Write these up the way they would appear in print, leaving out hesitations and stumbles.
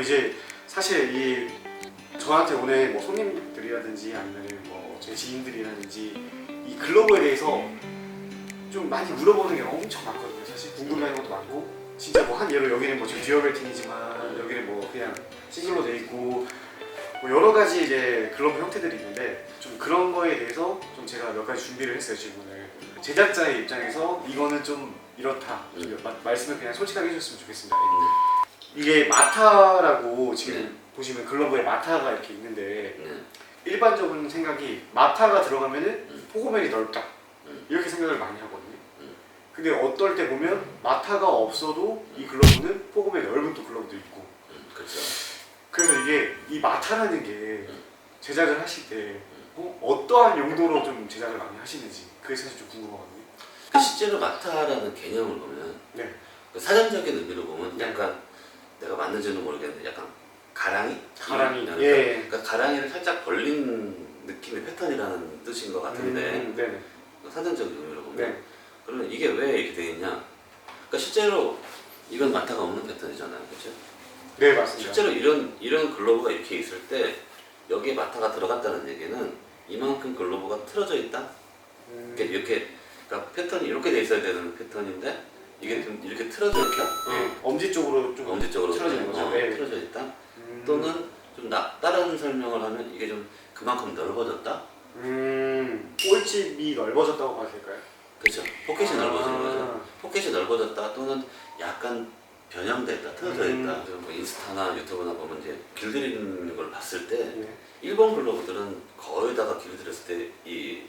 이제 사실 이 저한테 오늘 뭐 손님들이라든지 아니면 뭐 제 지인들이라든지 이 글러브에 대해서 좀 많이 물어보는 게 엄청 많거든요. 사실 궁금해하는 것도 많고 진짜 뭐 한 예로 여기는 뭐 지금 듀얼벨팅이지만 여기는 뭐 그냥 싱글로 돼 있고 뭐 여러 가지 이제 글러브 형태들이 있는데 좀 그런 거에 대해서 좀 제가 몇 가지 준비를 했어요. 질문을 제작자의 입장에서 이거는 좀 이렇다 말씀을 그냥 솔직하게 해주셨으면 좋겠습니다. 이게 마타라고 지금 보시면 글러브에 마타가 이렇게 있는데 일반적인 생각이 마타가 들어가면은 포고멜이 넓다 이렇게 생각을 많이 하거든요. 근데 어떨 때 보면 마타가 없어도 이 글러브는 포고멜이 넓은 또 글러브도 있고. 그렇죠. 그래서 이게 이 마타라는 게 제작을 하실 때 어떠한 용도로 좀 제작을 많이 하시는지 그게 사실 좀 궁금하거든요. 실제로 마타라는 개념을 보면 네. 그 사전적인 의미로 보면 네. 약간 내가 맞는지는 모르겠는데 약간 가랑이? 예. 그러니까 가랑이를 살짝 벌린 느낌의 패턴이라는 뜻인 것 같은데 네네. 사전적인 의미로 보면 네. 그러면 이게 왜 이렇게 되어 있냐? 그러니까 실제로 이건 마타가 없는 패턴이잖아요, 그렇죠? 네 맞습니다. 실제로 이런 글러브가 이렇게 있을 때 여기에 마타가 들어갔다는 얘기는 이만큼 글러브가 틀어져 있다. 이렇게 그러니까 패턴이 이렇게 돼 있어야 되는 패턴인데 이게 좀 이렇게 틀어져 있다. 네. 엄지 쪽으로 좀 엄지 쪽으로 틀어지는 거죠. 네. 틀어져 있다. 또는 좀 다른 설명을 하면 이게 좀 그만큼 넓어졌다. 꼴집이 넓어졌다고 봐도 될까요? 그렇죠. 포켓이 넓어진 거죠. 포켓이 넓어졌다 또는 약간 변형됐다, 틀어져 있다. 뭐 인스타나 유튜브나 보면 이제 길들이는 걸 봤을 때 일본 글러브들은 거의 다가 길들였을 때 이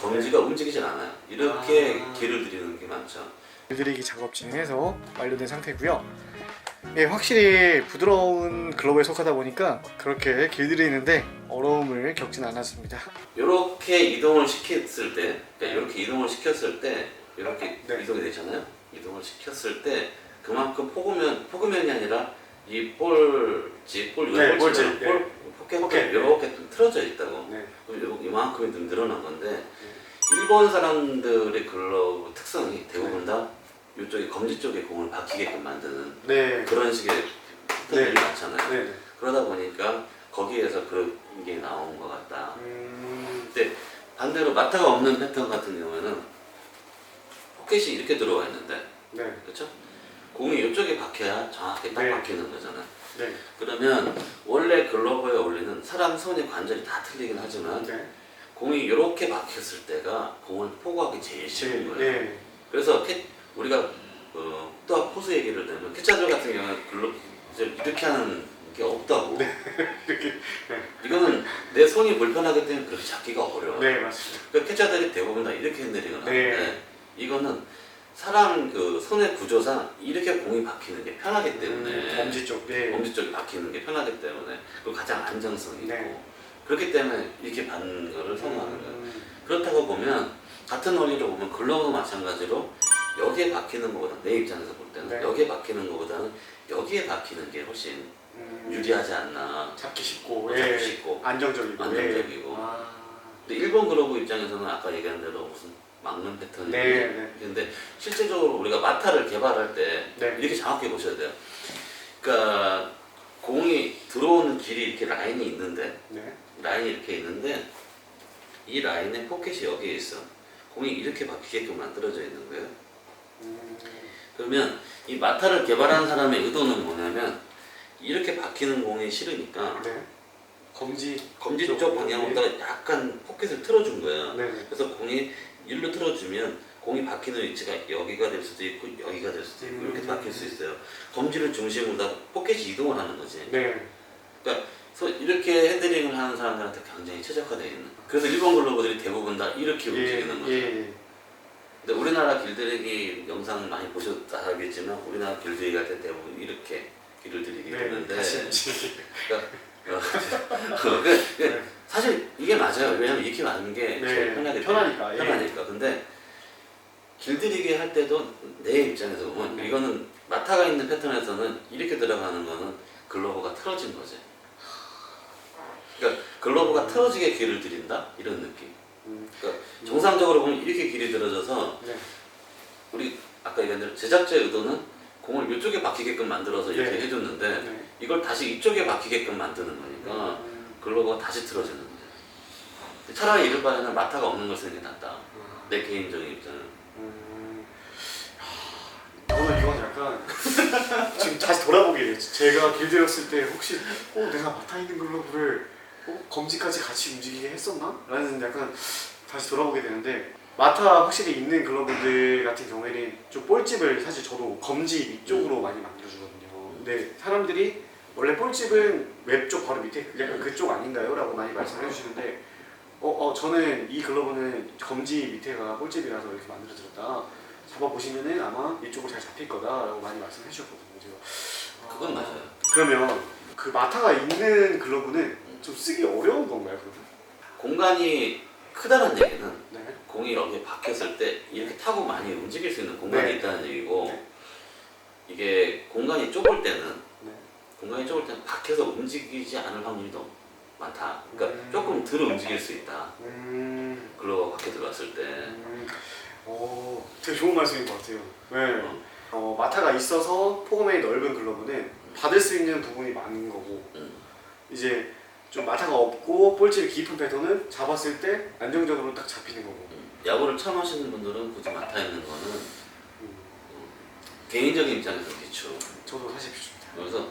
검지가 움직이질 않아요. 이렇게 길을 들이는 게 많죠. 길들이기 작업 진행해서 완료된 상태고요. 예, 확실히 부드러운 글러브에 속하다 보니까 그렇게 길들이는데 어려움을 겪진 않았습니다. 이렇게 이동을 시켰을 때, 그러니까 이렇게 이동을 시켰을 때 이렇게 네. 이동이 되잖아요. 이동을 시켰을 때 그만큼 포그면이 아니라 이 볼지 네, 볼지, 포켓 이렇게 좀 틀어져 있다고. 네. 이만큼이 좀 늘어난 건데 일본 사람들의 글러브 특성이 대부분 다 이쪽에 검지 쪽에 공을 박히게끔 만드는 네. 그런 식의 패턴들이 많잖아요. 네. 그러다 보니까 거기에서 그런 게 나온 것 같다. 근데 반대로 마타가 없는 패턴 같은 경우에는 포켓이 이렇게 들어와 있는데, 네. 그렇죠? 공이 이쪽에 박혀야 정확히 딱 네. 박히는 거잖아. 네. 그러면 원래 글러브에 어울리는 사람 손의 관절이 다 틀리긴 하지만 네. 공이 이렇게 박혔을 때가 공을 포구하기 제일 쉬운 거예요. 네. 그래서 우리가 또 포수 얘기를 들면 캐쳐들 같은 경우는 글러브 이렇게 하는 게 없다고. 네. 이렇게. 네. 이거는 내 손이 불편하기 때문에 그렇게 잡기가 어려워. 네, 맞습니다. 그러니까 캐쳐들이 대부분 다 이렇게 핸들링을 하는데 네. 이거는 사람 그 손의 구조상 이렇게 공이 박히는 게 편하기 때문에 엄지 쪽. 네. 엄지 쪽이 박히는 게 편하기 때문에 그리고 가장 안정성이 있고 네. 그렇기 때문에 이렇게 받는 거를 선호하는 거예요. 그렇다고 보면 같은 원리로 보면 글러브도 마찬가지로 여기에 박히는 것보다 내 입장에서 볼 때는 네. 여기에 박히는 것보다는 여기에 박히는 게 훨씬 유리하지 않나. 잡기 쉽고. 잡기 쉽고 안정적이고. 안정적이고. 아. 근데 일본 글러브 입장에서는 아까 얘기한 대로 무슨 막는 패턴이 네. 근데 실제적으로 우리가 마타를 개발할 때 네. 이렇게 정확히 보셔야 돼요. 그러니까 공이 들어오는 길이 이렇게 라인이 있는데 네. 라인이 이렇게 있는데 이 라인에 포켓이 여기에 있어. 공이 이렇게 박히게끔 만들어져 있는 거예요. 그러면 이 마타를 개발한 사람의 의도는 뭐냐면 이렇게 박히는 공이 싫으니까 네. 검지 쪽 방향으로다가 약간 포켓을 틀어준 거야. 네. 그래서 공이 일로 틀어주면 공이 박히는 위치가 여기가 될 수도 있고 여기가 될 수도 있고 이렇게 박힐 수 있어요. 검지를 중심으로 다 포켓이 이동을 하는 거지. 네. 그러니까 이렇게 핸들링을 하는 사람들한테 굉장히 최적화되어 있는. 그래서 일본 글러브들이 대부분 다 이렇게 움직이는 거죠. 근데 우리나라 길들이기 영상 많이 보셨다 하겠지만 우리나라 길들이기 할 때 대부분 이렇게 길을 들이게 되는데 사실 이게 맞아요. 왜냐면 이렇게 맞는 게 제일 편하니까. 근데 길들이기 할 때도 내 입장에서 보면 이거는 마타가 있는 패턴에서는 이렇게 들어가는 거는 글러브가 틀어진 거지. 그러니까 글러브가 틀어지게 길을 들인다? 이런 느낌. 그러니까 정상적으로 보면 이렇게 길이 들어져서 우리 아까 얘기한 대로 제작자의 의도는 공을 이쪽에 박히게끔 만들어서 이렇게 해줬는데 이걸 다시 이쪽에 박히게끔 만드는 거니까 글러브가 다시 틀어지는 거죠. 차라리 이럴 바에는 마타가 없는 걸 쓰는 게 낫다. 내 개인적인 입장은. 저는 이건 약간 지금 다시 돌아보게 돼요. 제가 길들였을 때 혹시 내가 마타 있는 글러브를 검지까지 같이 움직이게 했었나? 라는 약간 다시 돌아보게 되는데 마타 확실히 있는 글러브들 같은 경우에는 좀 볼집을 사실 저도 검지 위쪽으로 많이 만들어주거든요. 근데 사람들이 원래 볼집은 웹 쪽 바로 밑에 약간 그쪽 아닌가요? 라고 많이 말씀해 주시는데 저는 이 글러브는 검지 밑에가 볼집이라서 이렇게 만들어드렸다. 잡아보시면은 아마 이쪽으로 잘 잡힐 거다라고 많이 말씀해 주셨거든요. 제가 그건 맞아요. 그러면 그 마타가 있는 글러브는 좀 쓰기 어려운 건가요? 그러면? 공간이 크다는 얘기는 네. 공이 여기에 박혔을 때 이렇게 타고 많이 움직일 수 있는 공간이 네. 있다는 얘기고 네. 이게 공간이 좁을 때는 네. 박혀서 움직이지 않을 확률이 더 많다. 그러니까 조금 덜 움직일 수 있다. 글러브가 밖에 들어갔을 때. 되게 좋은 말씀인 것 같아요. 네. 마타가 있어서 포그맨이 넓은 글러브는 받을 수 있는 부분이 많은 거고 이제 좀 마타가 없고 볼집이 깊은 패턴은 잡았을 때 안정적으로 딱 잡히는 거고. 야구를 처음 하시는 분들은 굳이 마타 있는 거는 개인적인 입장에서 비추. 저도 사실 비춥니다. 그래서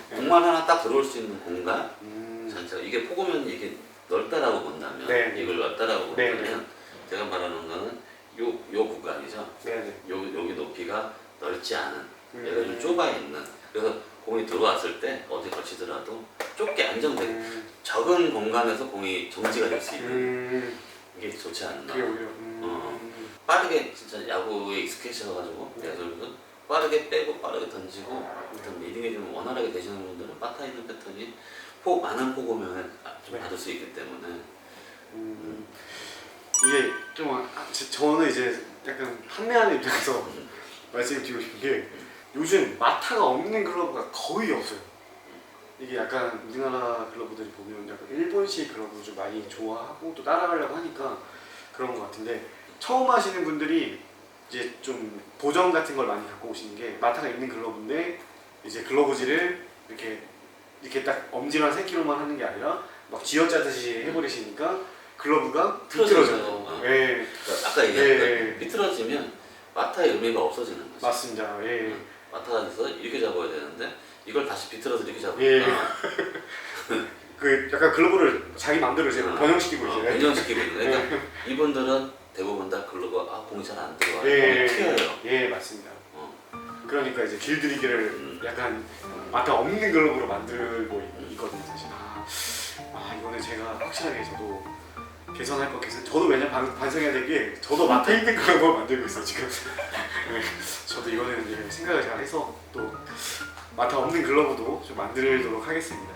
공만 하나 딱 들어올 수 있는 공간 자체가 이게 포그맨 이게 넓다라고 본다면 네. 이걸 넓다라고 본다면 네. 제가 말하는 거는 요 구간이죠. 네네. 여기 높이가 넓지 않은 얘가 좀 음. 좁아 있는 그래서 공이 들어왔을 때 어디 걸치더라도 좁게 안정되게 적은 공간에서 공이 정지가 될 수 있는 이게 좋지 않나. 그게 오히려 빠르게 진짜 야구에 익숙해져가지고 야구는 빠르게 빼고 빠르게 던지고 일단 리딩이 좀 원활하게 되시는 분들은 마타 있는 패턴이 많은 포그맨을 좀 받을 수 있기 때문에 이게 좀 저는 이제 약간 판매하는 입장에서 말씀을 드리고 싶은 게 요즘 마타가 없는 글러브가 거의 없어요. 이게 약간 우리나라 글러브들이 보면 약간 일본식 글러브 좀 많이 좋아하고 또 따라가려고 하니까 그런 것 같은데 처음 하시는 분들이 이제 좀 보정 같은 걸 많이 갖고 오시는 게 마타가 있는 글러브인데 이제 글러브질을 이렇게 딱 엄지랑 새끼로만 하는 게 아니라 막 쥐어짜듯이 해버리시니까 글러브가 비틀어져요. 예. 그러니까 아까 얘기했던 비틀어지면 마타의 의미가 없어지는 거죠. 맞습니다. 예. 마타가 있어서 이렇게 잡아야 되는데 이걸 다시 비틀어서 이렇게 잡으니까 예. 그 약간 글러브를 자기 마음대로 이제 변형시키고 있어요. 변형시키고 있는 거예요. 그러니까 이분들은 대부분 다 글러브가 공이 잘 안 들어와요. 예. 튀어요. 예, 맞습니다. 그러니까 이제 길들이기를 약간 마타 없는 글러브로 만들고 있거든요, 사실. 이거는 제가 확실하게 저도 개선할 거 개선. 저도 왜냐면 반성해야 될 게 저도 마타 있는 글러브를 만들고 있어 지금. 네, 저도 이거는 이제 생각을 잘 해서 또 마타 없는 글러브도 좀 만들도록 하겠습니다.